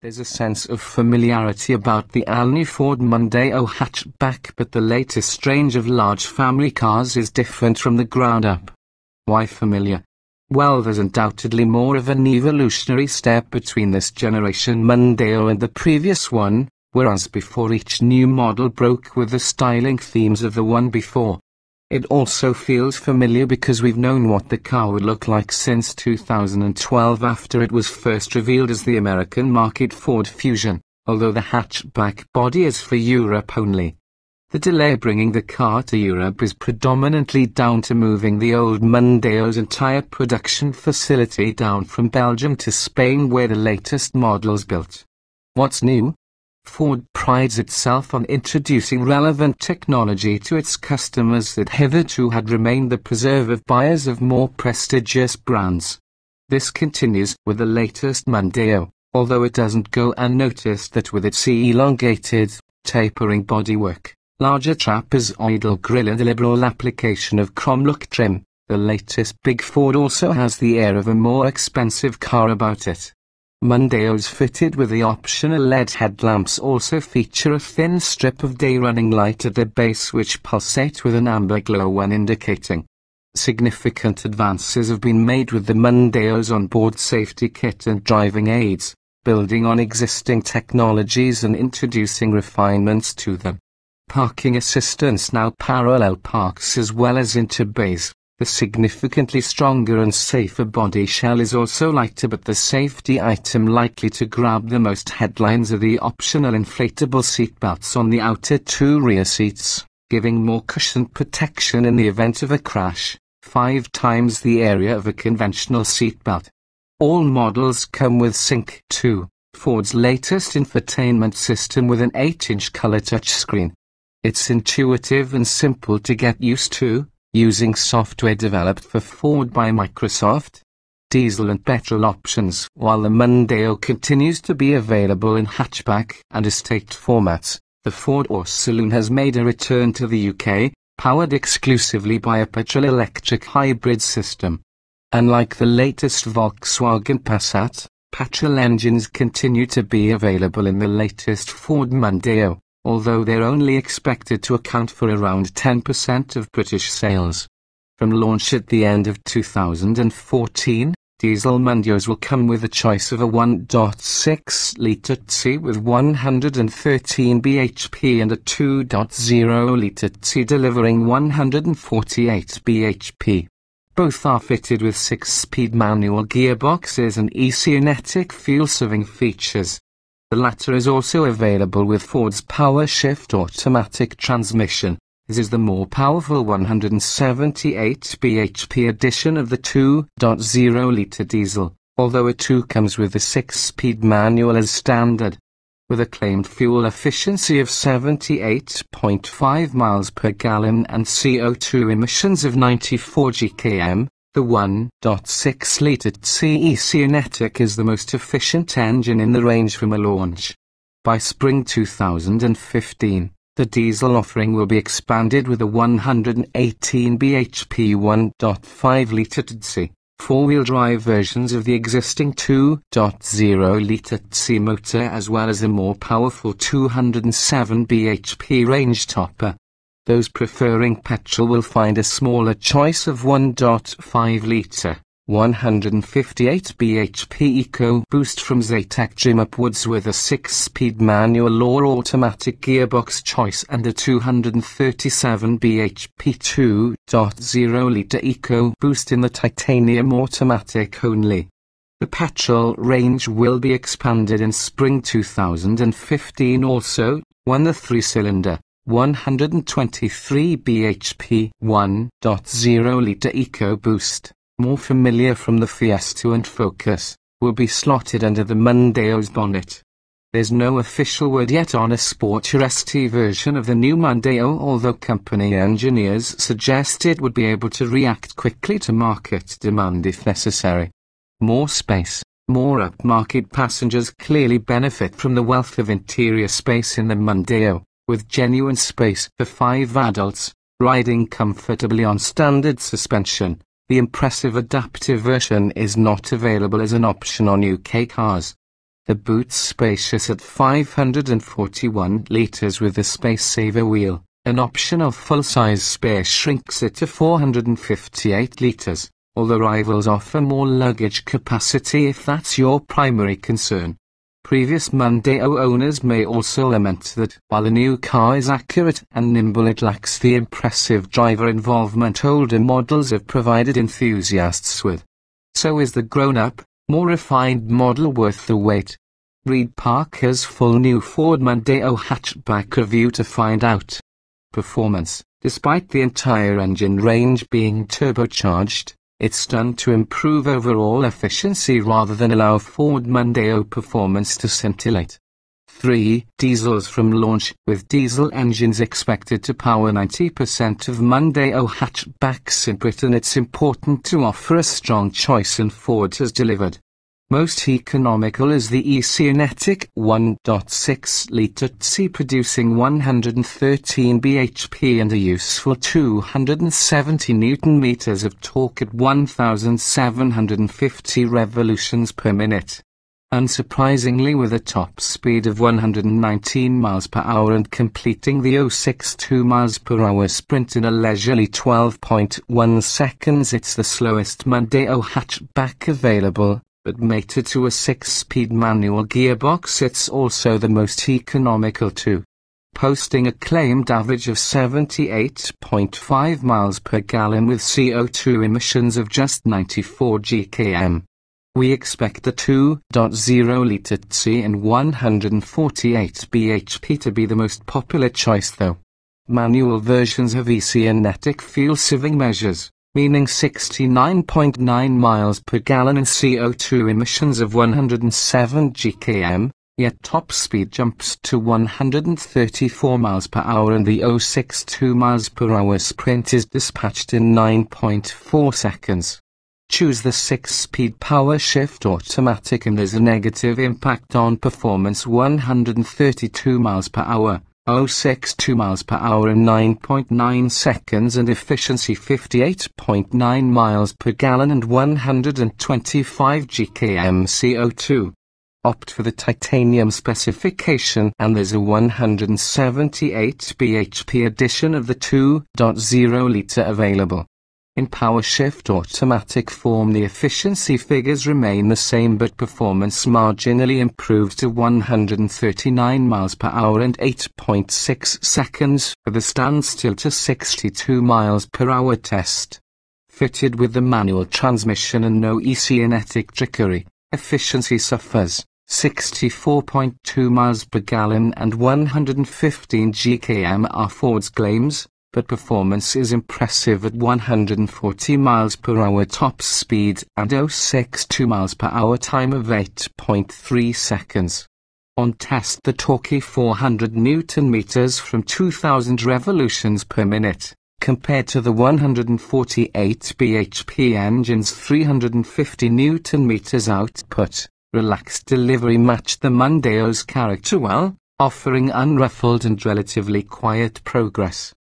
There's a sense of familiarity about the all-new Ford Mondeo hatchback, but the latest range of large family cars is different from the ground up. Why familiar? Well, there's undoubtedly more of an evolutionary step between this generation Mondeo and the previous one, whereas before each new model broke with the styling themes of the one before. It also feels familiar because we've known what the car would look like since 2012 after it was first revealed as the American market Ford Fusion, although the hatchback body is for Europe only. The delay bringing the car to Europe is predominantly down to moving the old Mondeo's entire production facility down from Belgium to Spain, where the latest model's built. What's new? Ford prides itself on introducing relevant technology to its customers that hitherto had remained the preserve of buyers of more prestigious brands. This continues with the latest Mondeo, although it doesn't go unnoticed that with its elongated, tapering bodywork, larger trapezoidal grille and a liberal application of chrome look trim, the latest Big Ford also has the air of a more expensive car about it. Mondeos fitted with the optional LED headlamps also feature a thin strip of day-running light at the base which pulsate with an amber glow when indicating. Significant advances have been made with the Mondeo's onboard safety kit and driving aids, building on existing technologies and introducing refinements to them. Parking assistance now parallel parks as well as into bays. The significantly stronger and safer body shell is also lighter, but the safety item likely to grab the most headlines are the optional inflatable seatbelts on the outer two rear seats, giving more cushioned protection in the event of a crash, 5 times the area of a conventional seatbelt. All models come with Sync 2, Ford's latest infotainment system with an 8-inch color touchscreen. It's intuitive and simple to get used to, using software developed for Ford by Microsoft. Diesel and petrol options. While the Mondeo continues to be available in hatchback and estate formats, the Ford Saloon has made a return to the UK, powered exclusively by a petrol-electric hybrid system. Unlike the latest Volkswagen Passat, petrol engines continue to be available in the latest Ford Mondeo, although they're only expected to account for around 10% of British sales. From launch at the end of 2014, diesel Mondeos will come with a choice of a 1.6-litre TSI with 113 bhp and a 2.0-litre TSI delivering 148 bhp. Both are fitted with 6-speed manual gearboxes and e-kinetic fuel-saving features. The latter is also available with Ford's PowerShift automatic transmission. This is the more powerful 178 bhp edition of the 2.0-litre diesel, although it too comes with the 6-speed manual as standard. With a claimed fuel efficiency of 78.5 miles per gallon and CO2 emissions of 94 gkm, the 1.6-litre TSI Kinetic is the most efficient engine in the range from a launch. By spring 2015, the diesel offering will be expanded with a 118 bhp 1.5-litre TSI, 4-wheel drive versions of the existing 2.0-litre TSI motor as well as a more powerful 207 bhp range topper. Those preferring petrol will find a smaller choice of 1.5-litre, 158 bhp EcoBoost from Zetec trim upwards with a 6-speed manual or automatic gearbox choice and a 237 bhp 2.0-litre EcoBoost in the titanium automatic only. The petrol range will be expanded in spring 2015 also, when the 3-cylinder, 123 bhp 1.0-litre EcoBoost, more familiar from the Fiesta and Focus, will be slotted under the Mondeo's bonnet. There's no official word yet on a Sport or ST version of the new Mondeo, although company engineers suggest it would be able to react quickly to market demand if necessary. More space, more upmarket passengers clearly benefit from the wealth of interior space in the Mondeo, with genuine space for 5 adults, riding comfortably on standard suspension. The impressive adaptive version is not available as an option on UK cars. The boot's spacious at 541 litres with the space-saver wheel. An option of full-size space shrinks it to 458 litres, although rivals offer more luggage capacity if that's your primary concern. Previous Mondeo owners may also lament that, while the new car is accurate and nimble, it lacks the impressive driver involvement older models have provided enthusiasts with. So is the grown-up, more refined model worth the wait? Read Parker's full new Ford Mondeo hatchback review to find out. Performance. Despite the entire engine range being turbocharged, it's done to improve overall efficiency rather than allow Ford Mondeo performance to scintillate. 3 diesels from launch, with diesel engines expected to power 90% of Mondeo hatchbacks in Britain. It's important to offer a strong choice, and Ford has delivered. Most economical is the e-Kinetic 1.6-litre TSI, producing 113 bhp and a useful 270 Nm of torque at 1,750 revolutions per minute. Unsurprisingly, with a top speed of 119 miles per hour and completing the 062 miles per hour sprint in a leisurely 12.1 seconds, it's the slowest Mondeo hatchback available. But mated to a 6-speed manual gearbox, it's also the most economical too, posting a claimed average of 78.5 miles per gallon with CO2 emissions of just 94 gkm. We expect the 2.0-litre TSI and 148 bhp to be the most popular choice though. Manual versions have e-Kinetic fuel-saving measures, meaning 69.9 miles per gallon and CO2 emissions of 107 gkm, yet top speed jumps to 134 miles per hour and the 062 miles per hour sprint is dispatched in 9.4 seconds. Choose the 6-speed power shift automatic and there's a negative impact on performance: 132 miles per hour. 062 miles per hour in 9.9 seconds and efficiency 58.9 miles per gallon and 125 gkm CO2. Opt for the titanium specification and there's a 178 bhp edition of the 2.0-litre available. In power shift automatic form, the efficiency figures remain the same but performance marginally improves to 139 miles per hour and 8.6 seconds for the standstill to 62 miles per hour test. Fitted with the manual transmission and no e-Kinetic trickery, efficiency suffers 64.2 miles per gallon and 115 gkm are Ford's claims, but performance is impressive at 140 miles per hour top speed and 062 miles per hour time of 8.3 seconds. On test, the torquey 400 Nm from 2000 revolutions per minute, compared to the 148 bhp engine's 350 Nm output. Relaxed delivery matched the Mondeo's character well, offering unruffled and relatively quiet progress.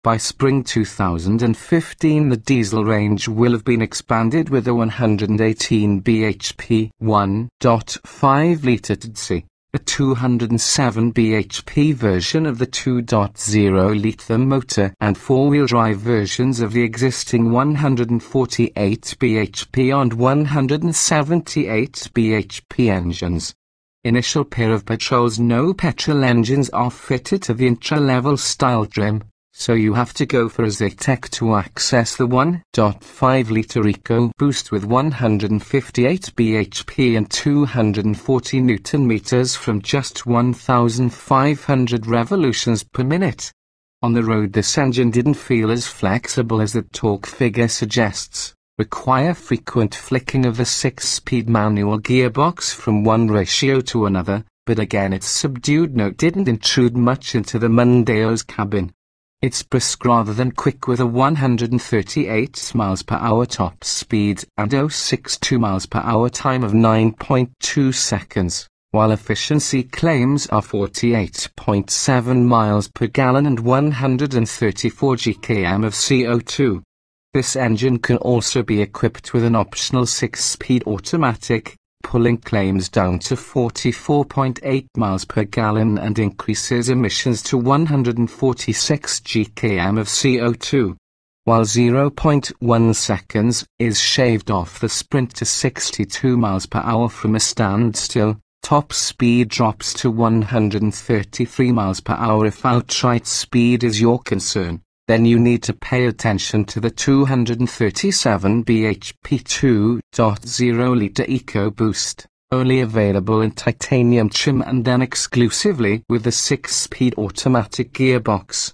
By spring 2015 the diesel range will have been expanded with a 118 bhp 1.5-litre TSI, a 207 bhp version of the 2.0-litre motor and four-wheel drive versions of the existing 148 bhp and 178 bhp engines. Initial pair of petrols no petrol engines are fitted to the intra-level style trim, so you have to go for a Zytek to access the 1.5-litre EcoBoost with 158 bhp and 240 Nm from just 1,500 revolutions per minute. On the road this engine didn't feel as flexible as the torque figure suggests. Require frequent flicking of the 6-speed manual gearbox from one ratio to another, but again its subdued note didn't intrude much into the Mondeo's cabin. It's brisk rather than quick with a 138 miles per hour top speed and 062 miles per hour time of 9.2 seconds, while efficiency claims are 48.7 miles per gallon and 134 gkm of CO2. This engine can also be equipped with an optional 6-speed automatic, pulling claims down to 44.8 miles per gallon and increases emissions to 146 gkm of CO2. While 0.1 seconds is shaved off the sprint to 62 miles per hour from a standstill, top speed drops to 133 miles per hour. If outright speed is your concern, then you need to pay attention to the 237 bhp 2.0-litre EcoBoost, only available in titanium trim and then exclusively with the 6-speed automatic gearbox.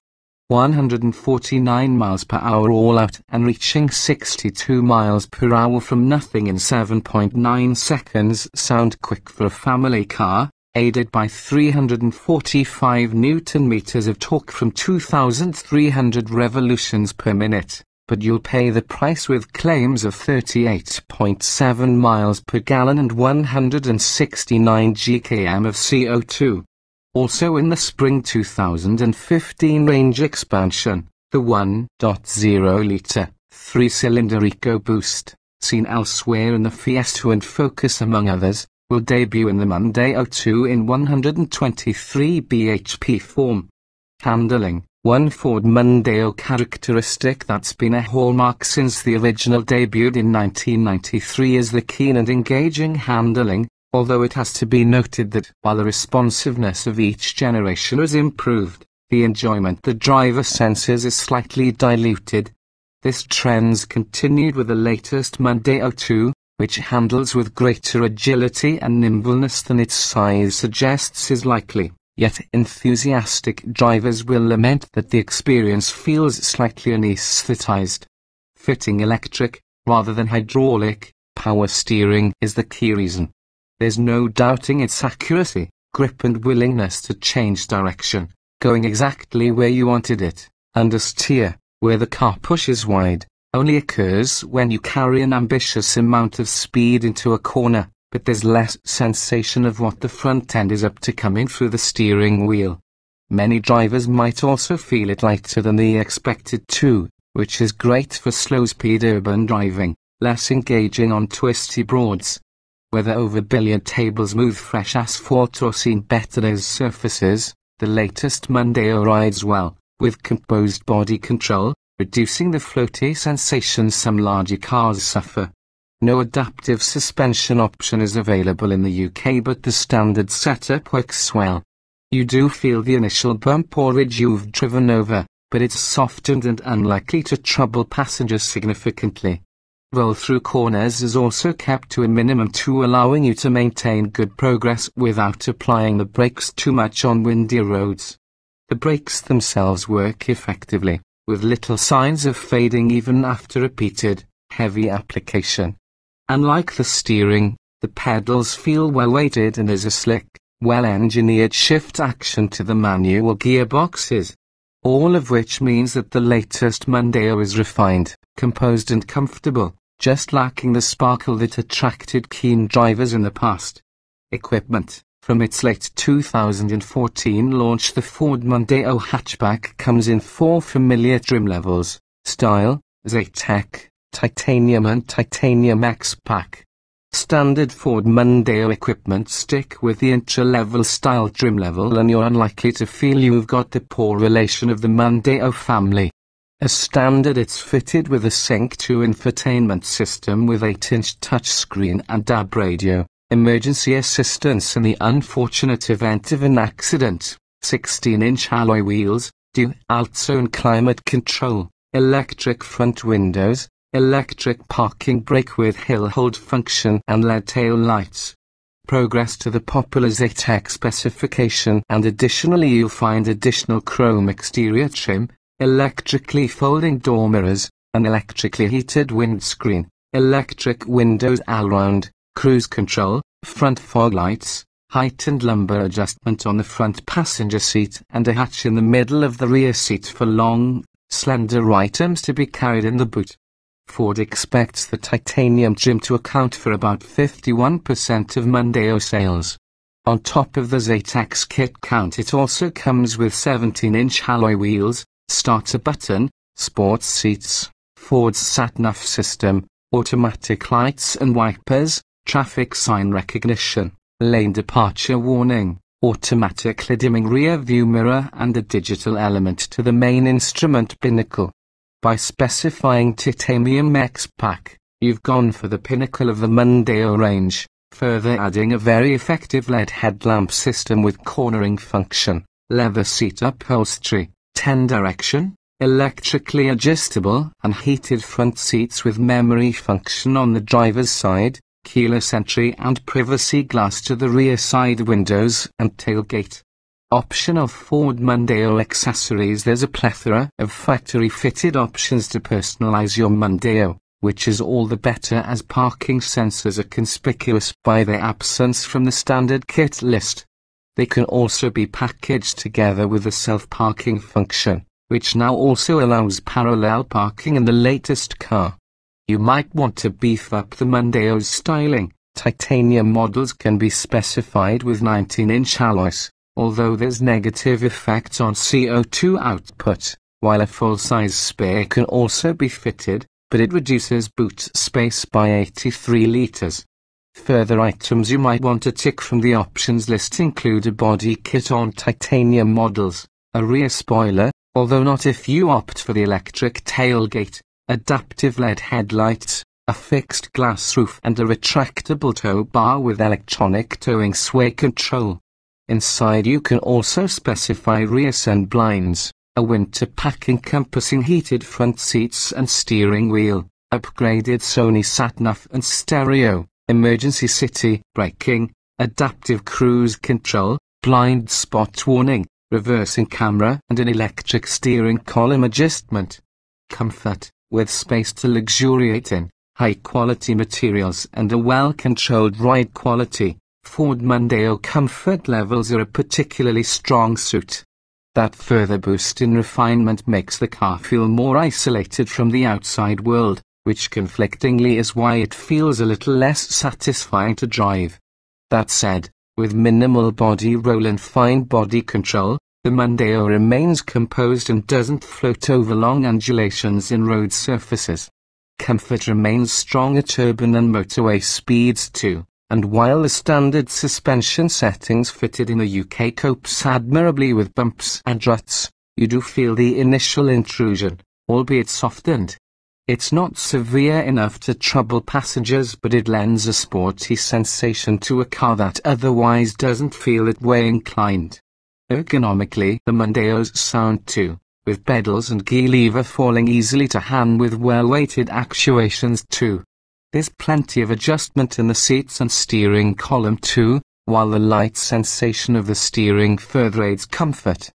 149 miles per hour all out and reaching 62 miles per hour from nothing in 7.9 seconds sound quick for a family car, aided by 345 Newton-meters of torque from 2,300 revolutions per minute, but you'll pay the price with claims of 38.7 miles per gallon and 169 gkm of CO2. Also in the spring 2015 range expansion, the 1.0-litre, 3-cylinder EcoBoost, seen elsewhere in the Fiesta and Focus among others, will debut in the Mondeo 2 in 123 bhp form. Handling. One Ford Mondeo characteristic that's been a hallmark since the original debuted in 1993 is the keen and engaging handling, although it has to be noted that while the responsiveness of each generation has improved, the enjoyment the driver senses is slightly diluted. This trend's continued with the latest Mondeo 2, which handles with greater agility and nimbleness than its size suggests is likely, yet enthusiastic drivers will lament that the experience feels slightly anesthetized. Fitting electric, rather than hydraulic, power steering is the key reason. There's no doubting its accuracy, grip and willingness to change direction, going exactly where you wanted it. Understeer, where the car pushes wide, only occurs when you carry an ambitious amount of speed into a corner, but there's less sensation of what the front end is up to coming through the steering wheel. Many drivers might also feel it lighter than they expected to, which is great for slow-speed urban driving, less engaging on twisty broads. Whether over billiard tables, smooth fresh asphalt or seen better as surfaces, the latest Mondeo rides well, with composed body control, reducing the floaty sensation some larger cars suffer. No adaptive suspension option is available in the UK, but the standard setup works well. You do feel the initial bump or ridge you've driven over, but it's softened and unlikely to trouble passengers significantly. Roll through corners is also kept to a minimum to allowing you to maintain good progress without applying the brakes too much on windy roads. The brakes themselves work effectively, with little signs of fading even after repeated, heavy application. Unlike the steering, the pedals feel well weighted and there's a slick, well-engineered shift action to the manual gearboxes. All of which means that the latest Mondeo is refined, composed and comfortable, just lacking the sparkle that attracted keen drivers in the past. Equipment. From its late 2014 launch, the Ford Mondeo hatchback comes in 4 familiar trim levels: Style, Zetec, Titanium and Titanium X-Pack. Standard Ford Mondeo equipment stick with the intra-level style trim level and you're unlikely to feel you've got the poor relation of the Mondeo family. As standard, it's fitted with a Sync 2 infotainment system with 8-inch touchscreen and DAB radio, emergency assistance in the unfortunate event of an accident, 16-inch alloy wheels, dual zone climate control, electric front windows, electric parking brake with hill hold function and LED tail lights. Progress to the popular Zetec specification, and additionally you'll find additional chrome exterior trim, electrically folding door mirrors, an electrically heated windscreen, electric windows all-round, cruise control, front fog lights, heightened lumbar adjustment on the front passenger seat and a hatch in the middle of the rear seat for long, slender items to be carried in the boot. Ford expects the titanium trim to account for about 51% of Mondeo sales. On top of the Zetec's kit count, it also comes with 17-inch alloy wheels, starter button, sports seats, Ford's sat-nav system, automatic lights and wipers, traffic sign recognition, lane departure warning, automatically dimming rear view mirror and a digital element to the main instrument binnacle. By specifying Titanium X-Pack, you've gone for the pinnacle of the Mondeo range, further adding a very effective LED headlamp system with cornering function, leather seat upholstery, 10-direction, electrically adjustable and heated front seats with memory function on the driver's side, keyless entry and privacy glass to the rear side windows and tailgate. Option of Ford Mondeo accessories. There's a plethora of factory-fitted options to personalize your Mondeo, which is all the better as parking sensors are conspicuous by their absence from the standard kit list. They can also be packaged together with the self-parking function, which now also allows parallel parking in the latest car. You might want to beef up the Mondeo's styling. Titanium models can be specified with 19-inch alloys, although there's negative effects on CO2 output, while a full-size spare can also be fitted, but it reduces boot space by 83 liters. Further items you might want to tick from the options list include a body kit on titanium models, a rear spoiler, although not if you opt for the electric tailgate, adaptive LED headlights, a fixed glass roof and a retractable tow bar with electronic towing sway control. Inside you can also specify rear sun blinds, a winter pack encompassing heated front seats and steering wheel, upgraded Sony sat-nav and stereo, emergency city braking, adaptive cruise control, blind spot warning, reversing camera and an electric steering column adjustment. Comfort, with space to luxuriate in, high-quality materials and a well-controlled ride quality, Ford Mondeo comfort levels are a particularly strong suit. That further boost in refinement makes the car feel more isolated from the outside world, which conflictingly is why it feels a little less satisfying to drive. That said, with minimal body roll and fine body control, the Mondeo remains composed and doesn't float over long undulations in road surfaces. Comfort remains strong at urban and motorway speeds too, and while the standard suspension settings fitted in the UK copes admirably with bumps and ruts, you do feel the initial intrusion, albeit softened. It's not severe enough to trouble passengers, but it lends a sporty sensation to a car that otherwise doesn't feel that way inclined. Ergonomically, the Mondeo's sound too, with pedals and key lever falling easily to hand with well-weighted actuations too. There's plenty of adjustment in the seats and steering column too, while the light sensation of the steering further aids comfort.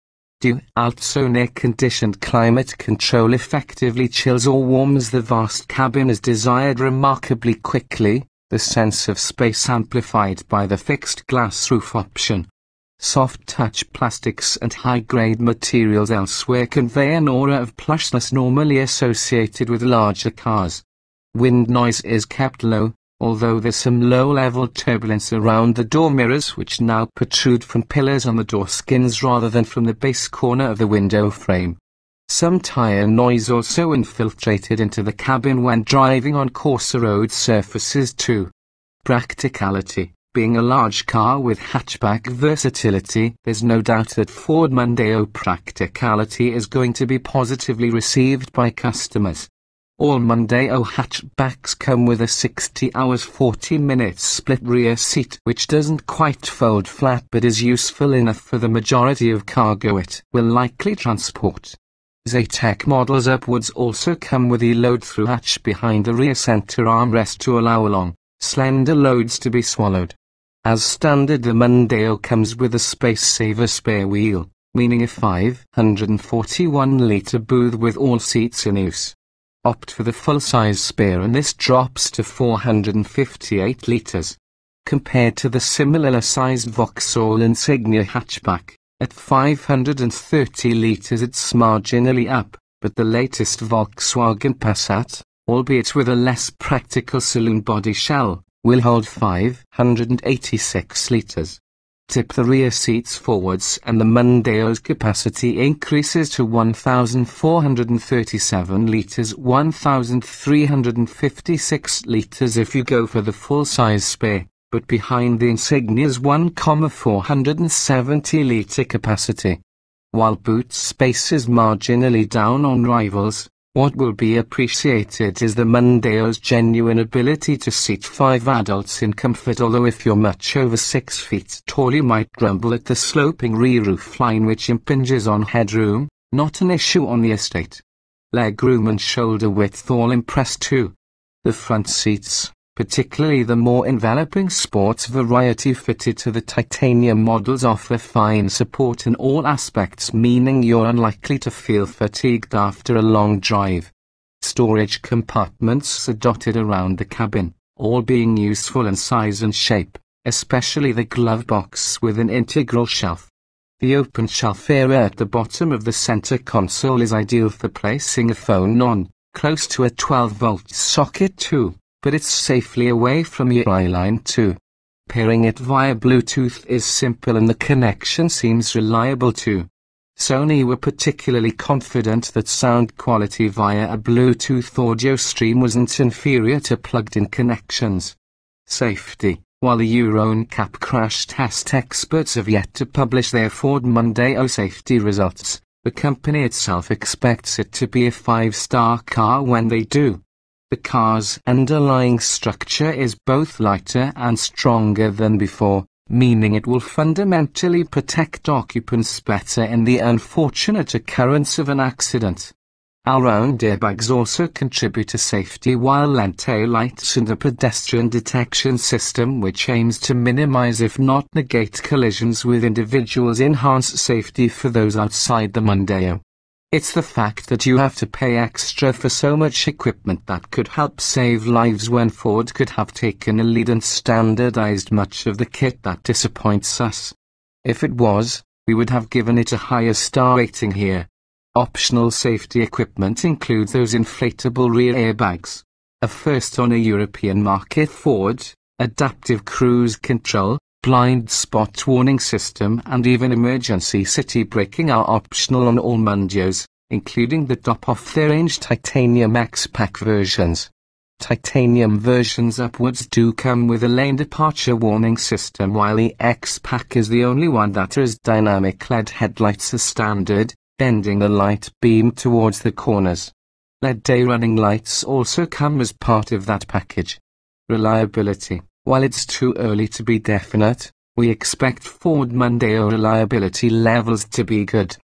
Dual-zone air-conditioned climate control effectively chills or warms the vast cabin as desired remarkably quickly, the sense of space amplified by the fixed glass roof option. Soft-touch plastics and high-grade materials elsewhere convey an aura of plushness normally associated with larger cars. Wind noise is kept low, although there's some low-level turbulence around the door mirrors which now protrude from pillars on the door skins rather than from the base corner of the window frame. Some tire noise also infiltrated into the cabin when driving on coarser road surfaces too. Practicality. Being a large car with hatchback versatility, there's no doubt that Ford Mondeo practicality is going to be positively received by customers. All Mondeo hatchbacks come with a 60 hours 40 minutes split rear seat which doesn't quite fold flat but is useful enough for the majority of cargo it will likely transport. Zetec models upwards also come with a load-through hatch behind the rear center armrest to allow long, slender loads to be swallowed. As standard, the Mondeo comes with a space-saver spare wheel, meaning a 541-litre booth with all seats in use. Opt for the full-size spare and this drops to 458 litres. Compared to the similar-sized Vauxhall Insignia hatchback, at 530 litres it's marginally up, but the latest Volkswagen Passat, albeit with a less practical saloon body shell, will hold 586 litres. Tip the rear seats forwards and the Mondeo's capacity increases to 1,437 litres, 1,356 litres if you go for the full-size spare, but behind the Insignia's 1,470 litre capacity. While boot space is marginally down on rivals, what will be appreciated is the Mondeo's genuine ability to seat 5 adults in comfort, although if you're much over 6 feet tall you might grumble at the sloping rear roofline which impinges on headroom, not an issue on the estate. Legroom and shoulder width all impress too. The front seats, particularly the more enveloping sports variety fitted to the titanium models, offer fine support in all aspects, meaning you're unlikely to feel fatigued after a long drive. Storage compartments are dotted around the cabin, all being useful in size and shape, especially the glove box with an integral shelf. The open shelf area at the bottom of the center console is ideal for placing a phone on, close to a 12-volt socket too, but it's safely away from your eye line too. Pairing it via Bluetooth is simple and the connection seems reliable too. Sony were particularly confident that sound quality via a Bluetooth audio stream wasn't inferior to plugged-in connections. Safety. While the Euro NCAP crash test experts have yet to publish their Ford Mondeo safety results, the company itself expects it to be a 5-star car when they do. The car's underlying structure is both lighter and stronger than before, meaning it will fundamentally protect occupants better in the unfortunate occurrence of an accident. All-round airbags also contribute to safety, while lente lights and a pedestrian detection system which aims to minimize if not negate collisions with individuals enhance safety for those outside the Mondeo. It's the fact that you have to pay extra for so much equipment that could help save lives when Ford could have taken a lead and standardized much of the kit that disappoints us. If it was, we would have given it a higher star rating here. Optional safety equipment includes those inflatable rear airbags, a first on a European market Ford, adaptive cruise control, blind spot warning system and even emergency city braking are optional on all Mondeos, including the top-of-the-range Titanium X-Pack versions. Titanium versions upwards do come with a lane departure warning system, while the X-Pack is the only one that has dynamic LED headlights as standard, bending the light beam towards the corners. LED day running lights also come as part of that package. Reliability. While it's too early to be definite, we expect Ford Mondeo reliability levels to be good.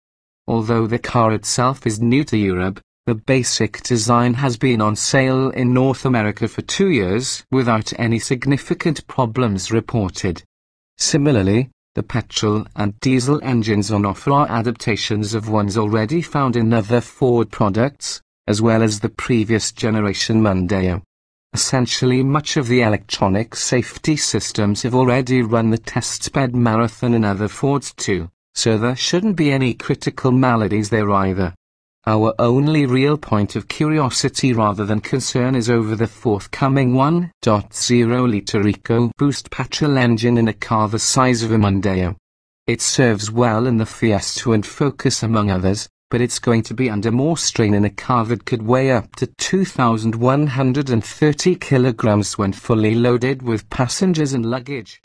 Although the car itself is new to Europe, the basic design has been on sale in North America for 2 years without any significant problems reported. Similarly, the petrol and diesel engines on offer are adaptations of ones already found in other Ford products, as well as the previous generation Mondeo. Essentially, much of the electronic safety systems have already run the testbed marathon in other Fords too, so there shouldn't be any critical maladies there either. Our only real point of curiosity rather than concern is over the forthcoming 1.0-litre EcoBoost petrol engine in a car the size of a Mondeo. It serves well in the Fiesta and Focus among others, but it's going to be under more strain in a car that could weigh up to 2,130 kilograms when fully loaded with passengers and luggage.